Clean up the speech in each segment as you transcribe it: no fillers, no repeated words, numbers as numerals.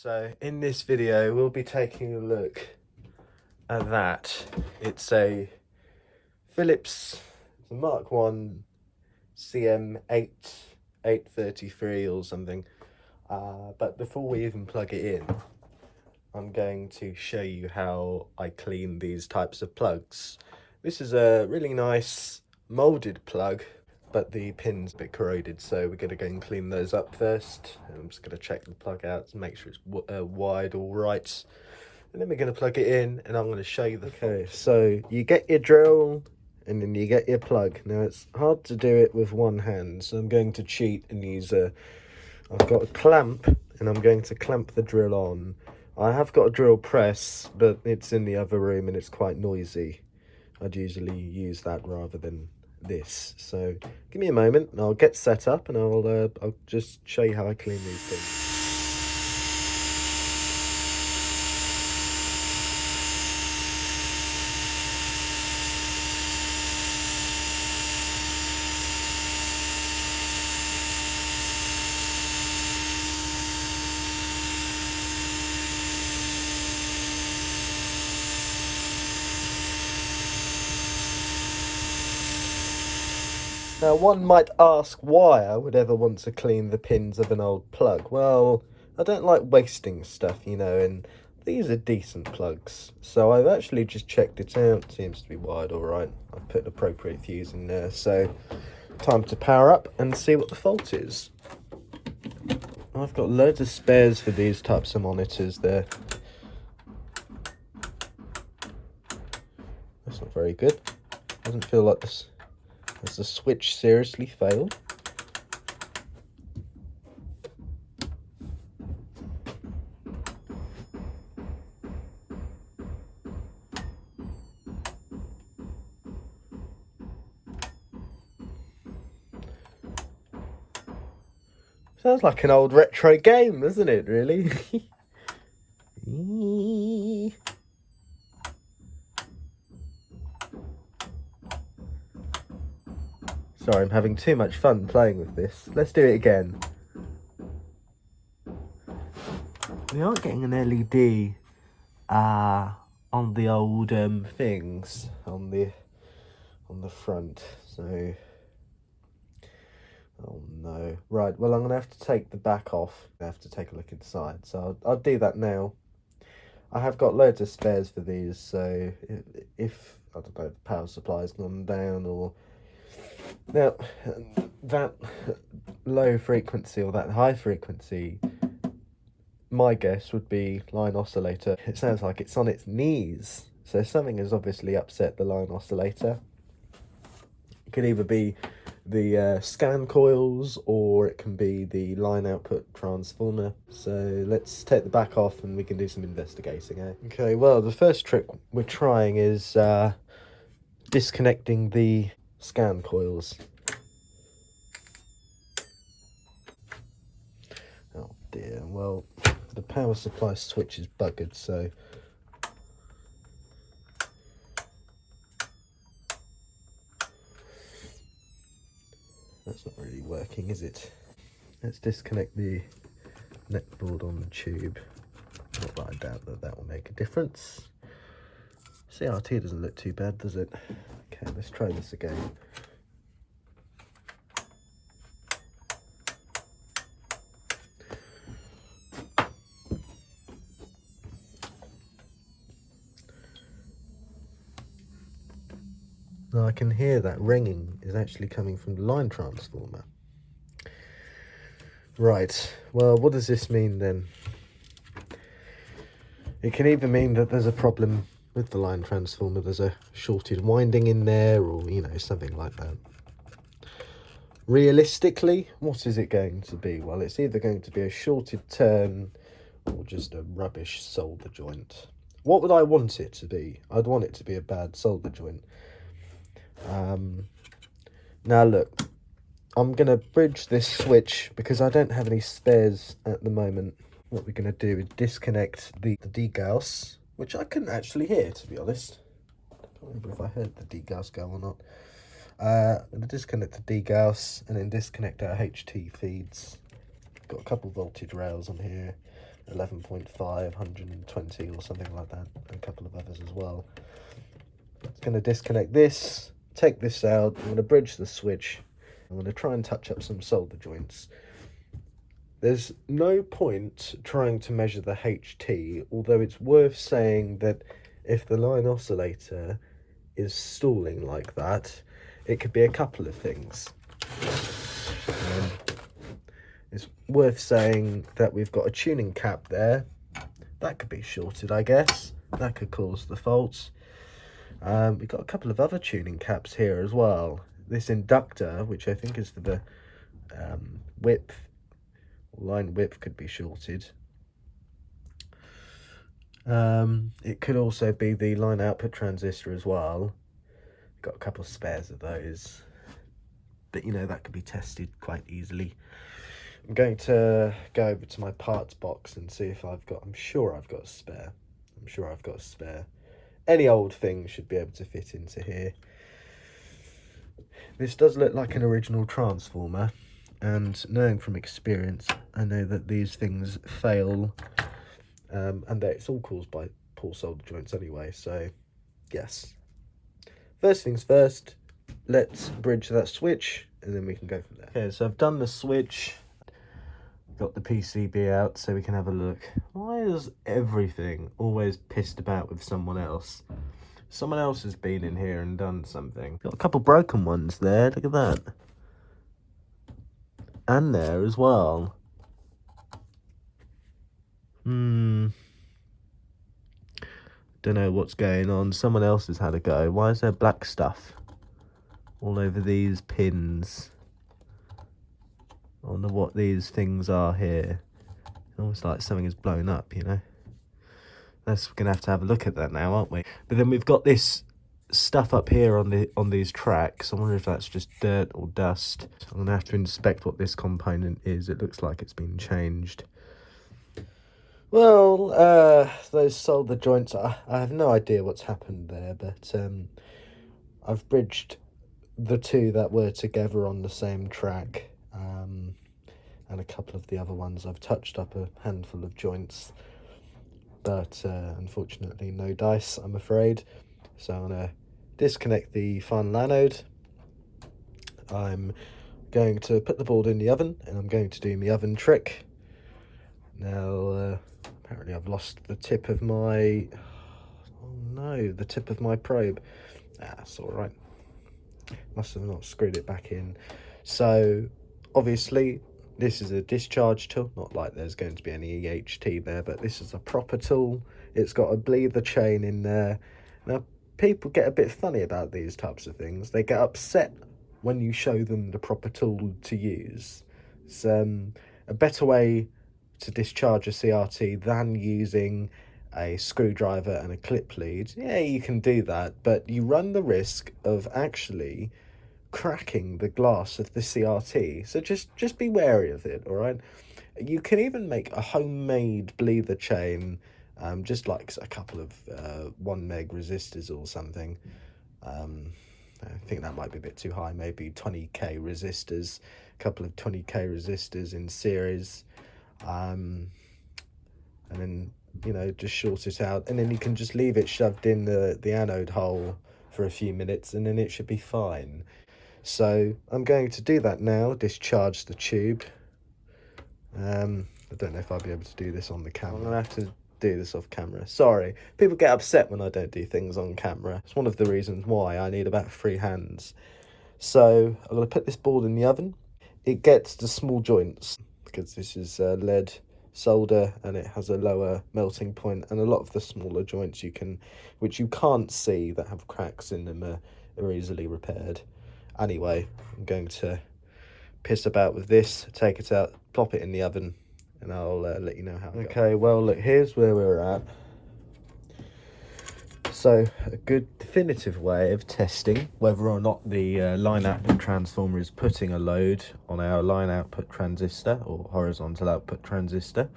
So in this video we'll be taking a look at that. It's a Philips Mark 1 CM8833 or something. But before we even plug it in, I'm going to show you how I clean these types of plugs. This is a really nice molded plug, but the pin's a bit corroded, so we're going to go and clean those up first. I'm just going to check the plug out to make sure it's wide all right, and then we're going to plug it in and I'm going to show you the fault. So you get your drill and then you get your plug. Now it's hard to do it with one hand, so I'm going to cheat and use I've got a clamp and I'm going to clamp the drill on. I have got a drill press, but it's in the other room and it's quite noisy. I'd usually use that rather than this. So give me a moment and I'll get set up and I'll just show you how I clean these things. Now, one might ask why I would ever want to clean the pins of an old plug. Well, I don't like wasting stuff, you know, and these are decent plugs. So I've actually just checked it out. Seems to be wired all right. I've put an appropriate fuse in there. So time to power up and see what the fault is. I've got loads of spares for these types of monitors there. That's not very good. Doesn't feel like this. Has the switch seriously failed? Sounds like an old retro game, doesn't it, really? Sorry, I'm having too much fun playing with this. Let's do it again. We are getting an LED on the old things on the front. So, oh no. Right, well I'm gonna have to take the back off. I have to take a look inside. So I'll do that now. I have got loads of spares for these. So if I don't know, the power supply's gone down or now, that low frequency or that high frequency, my guess would be line oscillator. It sounds like it's on its knees, so something has obviously upset the line oscillator. It could either be the scan coils or it can be the line output transformer. So let's take the back off and we can do some investigating, eh? Okay, well the first trick we're trying is disconnecting the scan coils. Oh dear, well the power supply switch is buggered, so that's not really working, is it? Let's disconnect the neck board on the tube. Not that I doubt that will make a difference. CRT doesn't look too bad, does it? Okay, let's try this again. Now I can hear that ringing is actually coming from the line transformer. Right, well what does this mean then? It can either mean that there's a problem with the line transformer, there's a shorted winding in there, or you know, something like that. Realistically, what is it going to be? Well, it's either going to be a shorted turn or just a rubbish solder joint. What would I want it to be? I'd want it to be a bad solder joint. Now look, I'm going to bridge this switch because I don't have any spares at the moment. What we're going to do is disconnect the degauss, which I couldn't actually hear, to be honest. I can't remember if I heard the degauss go or not. I'm going to disconnect the degauss and then disconnect our HT feeds. Got a couple voltage rails on here. 11.5, 120 or something like that, and a couple of others as well. It's going to disconnect this, take this out, I'm going to bridge the switch, I'm going to try and touch up some solder joints. There's no point trying to measure the HT, although it's worth saying that if the line oscillator is stalling like that, it could be a couple of things. It's worth saying that we've got a tuning cap there. That could be shorted, I guess. That could cause the faults. We've got a couple of other tuning caps here as well. This inductor, which I think is for the width, line width, could be shorted. It could also be the line output transistor as well. Got a couple of spares of those, but you know, that could be tested quite easily. I'm going to go over to my parts box and see if I'm sure I've got a spare. I'm sure I've got a spare. Any old thing should be able to fit into here. This does look like an original transformer, and knowing from experience, I know that these things fail, and that it's all caused by poor solder joints anyway, so yes. First things first, let's bridge that switch, and then we can go from there. Okay, so I've done the switch. Got the PCB out so we can have a look. Why is everything always pissed about with someone else? Someone else has been in here and done something. Got a couple broken ones there, look at that. And there as well. Don't know what's going on. Someone else has had a go. Why is there black stuff all over these pins? I wonder what these things are here. Almost like something is blown up, you know. We're gonna have to have a look at that now, aren't we? But then we've got this stuff up here on these tracks. I wonder if that's just dirt or dust. I'm gonna have to inspect what this component is. It looks like it's been changed. Well, those solder joints, I have no idea what's happened there, but I've bridged the two that were together on the same track. And a couple of the other ones I've touched up a handful of joints, but unfortunately no dice, I'm afraid. So I'm going to disconnect the final anode. I'm going to put the board in the oven, and I'm going to do my oven trick. Now apparently I've lost the tip of my the tip of my probe. That's all right, must have not screwed it back in. So obviously this is a discharge tool, not like there's going to be any EHT there, but this is a proper tool. It's got a bleeder chain in there. Now, people get a bit funny about these types of things. They get upset when you show them the proper tool to use. It's a better way to discharge a CRT than using a screwdriver and a clip lead. Yeah, you can do that, but you run the risk of actually cracking the glass of the CRT, so just be wary of it. All right, you can even make a homemade bleeder chain, just like a couple of 1 meg resistors or something. I think that might be a bit too high, maybe 20k resistors, a couple of 20k resistors in series, and then, you know, just short it out, and then you can just leave it shoved in the anode hole for a few minutes, and then it should be fine. So I'm going to do that now, discharge the tube. I don't know if I'll be able to do this on the camera. I'm going to have to do this off camera. Sorry, people get upset when I don't do things on camera. It's one of the reasons why I need about 3 hands. So I'm going to put this board in the oven. It gets the small joints because this is lead solder and it has a lower melting point, and a lot of the smaller joints which you can't see that have cracks in them are easily repaired. Anyway, I'm going to piss about with this, take it out, plop it in the oven, and I'll let you know how it goes. Okay, well, look, here's where we're at. So, a good definitive way of testing whether or not the line output transformer is putting a load on our line output transistor or horizontal output transistor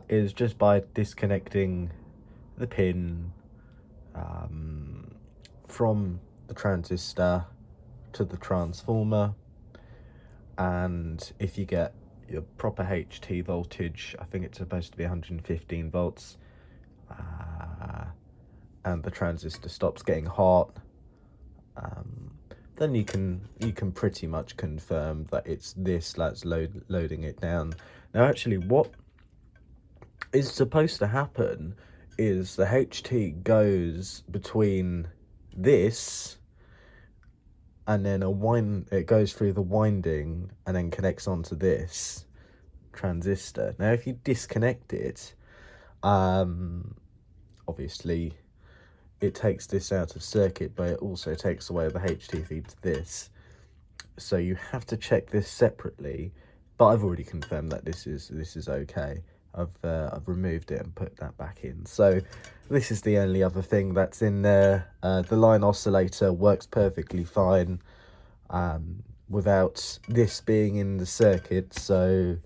is just by disconnecting the pin from the transistor to the transformer, and if you get your proper HT voltage. I think it's supposed to be 115 volts. And the transistor stops getting hot, then you can pretty much confirm that it's this that's loading it down. Now actually what is supposed to happen is the HT goes between this and then it goes through the winding and then connects onto this transistor. Now if you disconnect it, obviously it takes this out of circuit, but it also takes away the HT feed to this. So you have to check this separately, but I've already confirmed that this is okay. I've removed it and put that back in. So this is the only other thing that's in there. The line oscillator works perfectly fine without this being in the circuit, so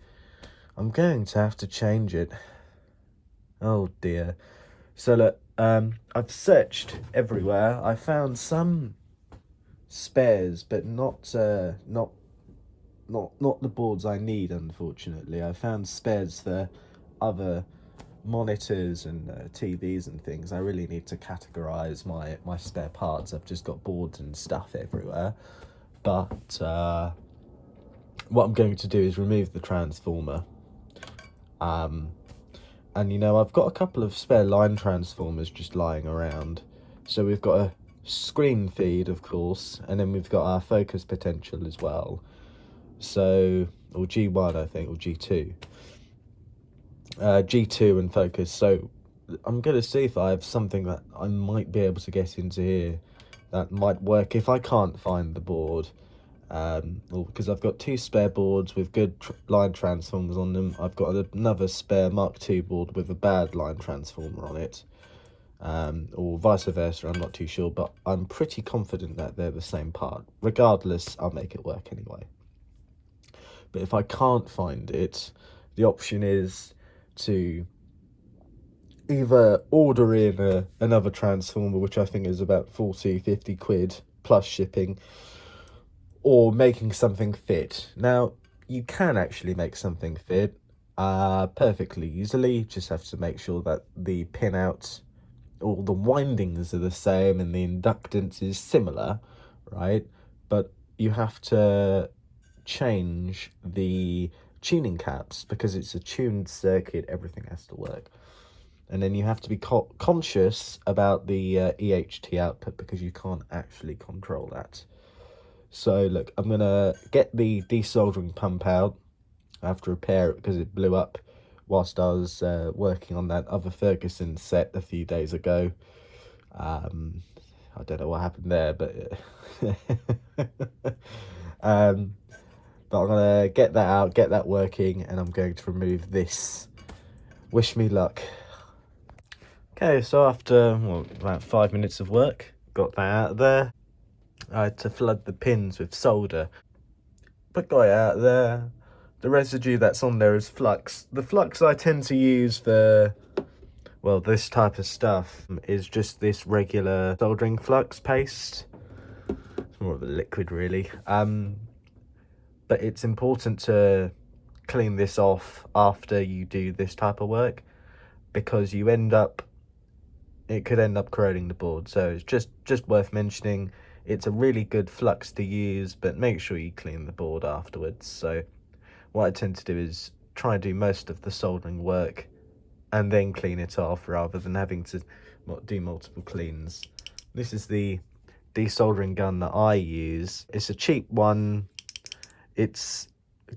I'm going to have to change it. Oh dear. So look, I've searched everywhere. I found some spares, but not the boards I need, unfortunately. I found spares for other monitors and TVs and things. I really need to categorize my spare parts. I've just got boards and stuff everywhere. But what I'm going to do is remove the transformer. And you know, I've got a couple of spare line transformers just lying around. So we've got a screen feed, of course, and then we've got our focus potential as well. So, or G1 I think, or G2. G2 and focus. So I'm going to see if I have something that I might be able to get into here that might work if I can't find the board. Because I've got two spare boards with good line transformers on them. I've got another spare Mark II board with a bad line transformer on it, or vice versa, I'm not too sure, but I'm pretty confident that they're the same part. Regardless, I'll make it work anyway. But if I can't find it, the option is to either order in another transformer, which I think is about 40-50 quid plus shipping, or making something fit. Now, you can actually make something fit perfectly easily. Just have to make sure that the pinouts, all the windings are the same and the inductance is similar, right? But you have to change the tuning caps because it's a tuned circuit. Everything has to work. And then you have to be conscious about the EHT output because you can't actually control that. So look, I'm going to get the desoldering pump out. I have to repair it because it blew up whilst I was working on that other Ferguson set a few days ago. I don't know what happened there, but but I'm going to get that out, get that working, and I'm going to remove this. Wish me luck. Okay, so after about 5 minutes of work, got that out of there. I had to flood the pins with solder, but got it out of there. The residue that's on there is flux. The flux I tend to use for, well, this type of stuff is just this regular soldering flux paste. It's more of a liquid, really. But it's important to clean this off after you do this type of work because it could end up corroding the board. So it's just worth mentioning. It's a really good flux to use, but make sure you clean the board afterwards. So what I tend to do is try and do most of the soldering work and then clean it off rather than having to do multiple cleans. This is the desoldering gun that I use. It's a cheap one. It's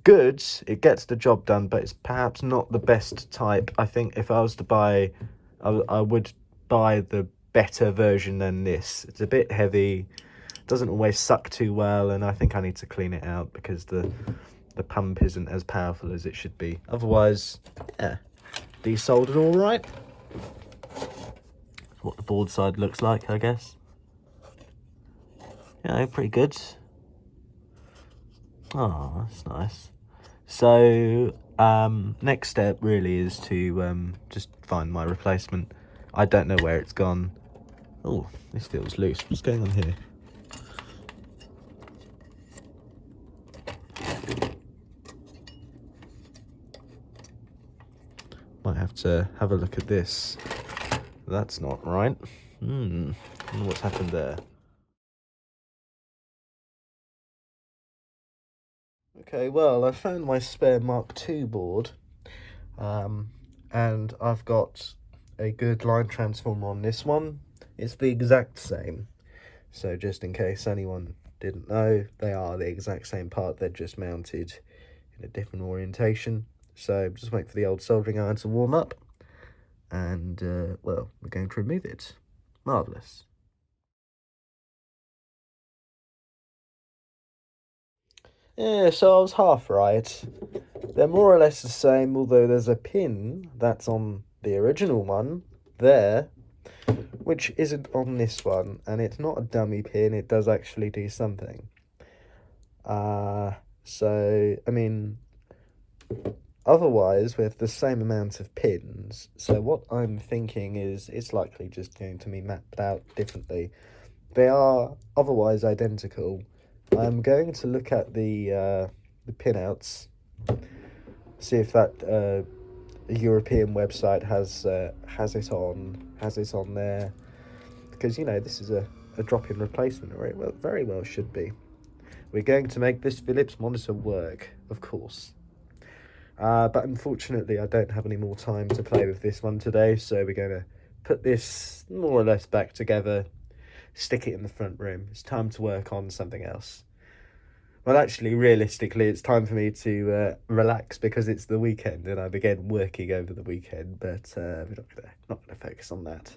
good, it gets the job done, but it's perhaps not the best type. I think if I was to buy, I would buy the better version than this. It's a bit heavy, doesn't always suck too well, and I think I need to clean it out because the pump isn't as powerful as it should be. Otherwise, yeah, desoldered all right. That's what the board side looks like, I guess. Yeah, pretty good. Oh, that's nice. So next step really is to just find my replacement. I don't know where it's gone. Oh, this feels loose. What's going on here? to have a look at this. That's not right. I wonder what's happened there. Okay, well, I found my spare Mark II board, and I've got a good line transformer on this one. It's the exact same. So just in case anyone didn't know, they are the exact same part, they're just mounted in a different orientation. So just wait for the old soldering iron to warm up, and well, we're going to remove it. Marvellous. Yeah, so I was half right. They're more or less the same, although there's a pin that's on the original one there, which isn't on this one, and it's not a dummy pin, it does actually do something. So, I mean, otherwise, we have the same amount of pins, so what I'm thinking is it's likely just going to be mapped out differently. They are otherwise identical. I'm going to look at the pinouts, see if that European website has it on there, because, you know, this is a drop-in replacement, or it very well should be. We're going to make this Philips monitor work, of course. But unfortunately, I don't have any more time to play with this one today, so we're going to put this more or less back together, stick it in the front room. It's time to work on something else. Well, actually, realistically, it's time for me to relax because it's the weekend and I began working over the weekend, but we're not gonna focus on that.